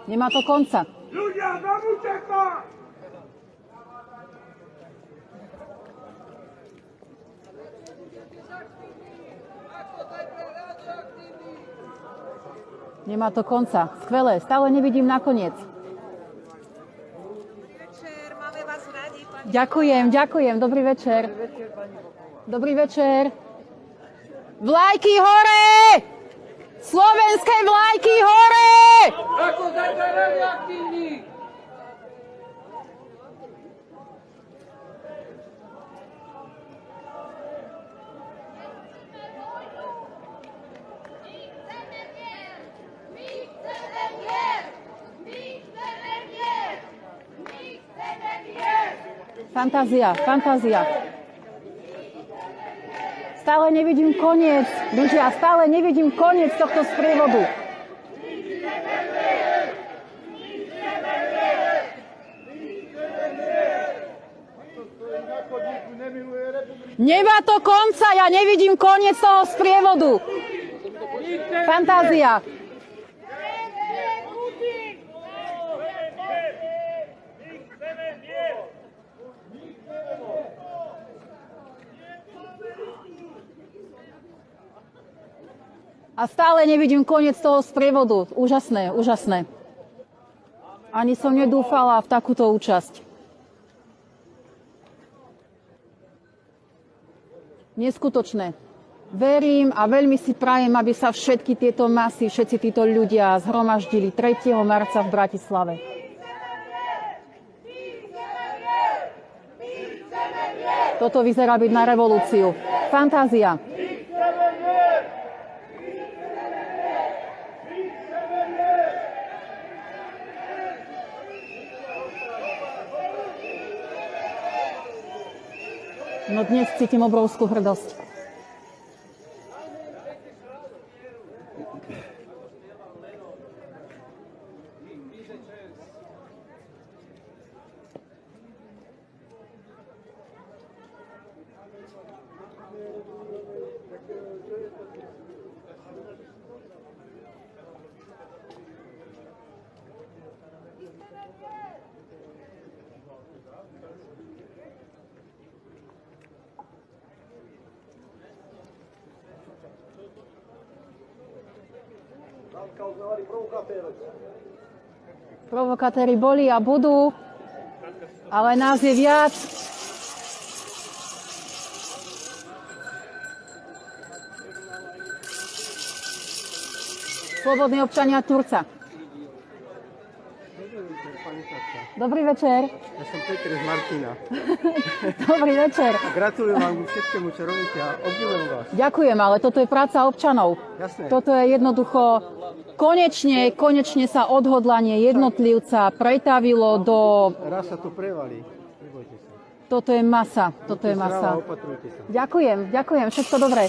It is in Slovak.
Nemá to konca. Ľudia, zamúčte sa! Nemá to konca. Skvelé. Stále nevidím nakoniec. Máme vás radi, pani. Ďakujem. Dobrý večer. Dobrý večer. Vlajky hore! Slovenské vlajky hore! Ako zajtra radioaktívni! Fantázia. Stále nevidím koniec. Ľudia, stále nevidím koniec tohto sprievodu. Nemá to konca, ja nevidím koniec toho sprievodu. Fantázia. A stále nevidím koniec toho sprievodu. Úžasné. Ani som nedúfala v takúto účasť. Neskutočné. Verím a veľmi si prajem, aby sa všetky tieto masy, všetci títo ľudia zhromaždili 3. marca v Bratislave. Toto vyzerá byť na revolúciu. Fantázia. No dnes cítim obrovskú hrdosť. Provokatéri boli a budú, ale nás je viac. Slobodní občania Turca. Dobrý večer. Ja som Peter z Martina. Dobrý večer. Gratulujem vám všetkému, čo robíte a obdivujem vás. Ďakujem, ale toto je práca občanov. Jasné. Toto je jednoducho, konečne sa odhodlanie jednotlivca pretavilo do... Raz sa to prevalí. Nebojte sa. Toto je masa. Opatrujte sa. Ďakujem, všetko dobré.